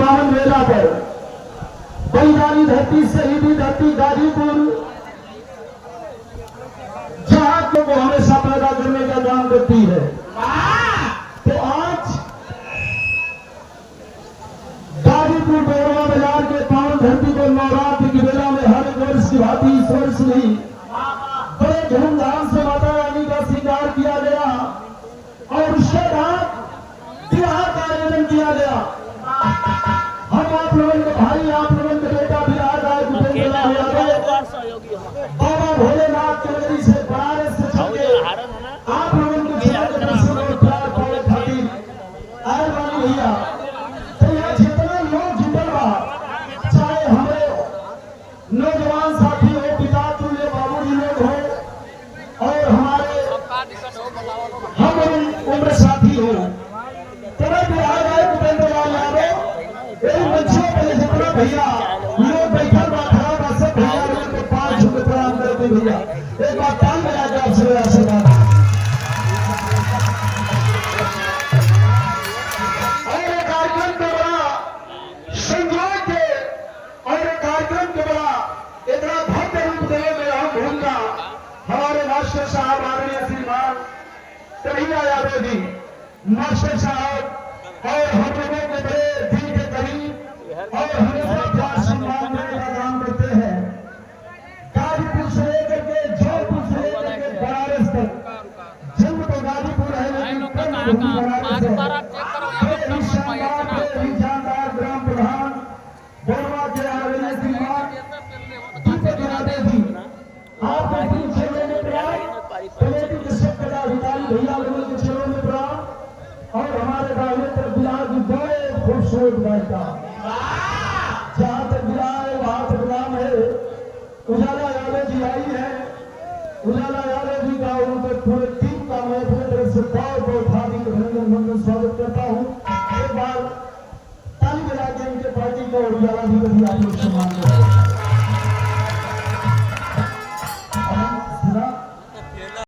पावन मेला पर बलिदानी धरती, शहीदी धरती गाजीपुर, जहां को हमेशा पैदा करने का काम करती है। तो आज गाजीपुर बेरवा बाजार के पावन धरती पर नवरात्र की बेला में हर वर्ष की भांति इस वर्ष भी बड़े धूमधाम से माता रानी का श्रृंगार किया गया और उसके बाद विवाह का आयोजन किया गया। हम आप लोगों के भाई, आप लोगों के बेटा बिहार राय भूपेंद्र लाल यादव बाबा भोलेनाथ के नगरी से बनारस से चलके आप लोगों के दर्शन और प्यार पाने खातिर आए वाली भैया। तो यहाँ जितना लोग जुटल बा, चाहे हमारे नौजवान साथी हो, पिता तुल्य बाबूजी लोग हो और हमारे हम उम्र साथी हो, तभी बिहार राय भूपेंद्र लाल यादव इन मंचों पर जितना भैया लोग बैठल बा, खड़ा बा, सब भैया लोग को 5 रुपए प्रदान करते भैया। एक बार ताल बजा के आपसे आशीर्वाद। और एक कार्यक्रम के बड़ा संजोग के और एक कार्यक्रम के बड़ा इतना भव्य रूप देने में अहम भूमिका हमारे मास्टर साहब आदरणीय श्रीमान कन्हैया यादव जी, मास्टर साहब और हम लोगों के बड़े दिल के करीब और हमेशा प्यार सम्मान देने का काम करते हैं। गाजीपुर से लेकर के जौनपुर से लेकर के बनारस तक जन्म तो गाजीपुर है लेकिन कर्मभूमि बनारस है। जानदार ग्राम प्रधान बोरवा के आदरणीय श्रीमान दीपक यादव जी, आप अपनी चेहरे में प्रयास कमेटी के सब पदाधिकारी भैया लोगों के चेहरों में प्रयास और हमारे दाहिने तरफ बिहार की बड़े खूबसूरत गायिका, जहां तक बिहार है वहां तक नाम है उजाला यादव जी आई है। उजाला यादव जी का उनके पूरे टीम का मैं अपने तरफ से बहुत बहुत हार्दिक अभिनंदन मंदन स्वागत करता हूँ। एक बार ताली बजा के इनके पार्टी को उजाला जी को भी आप लोग सम्मान करें।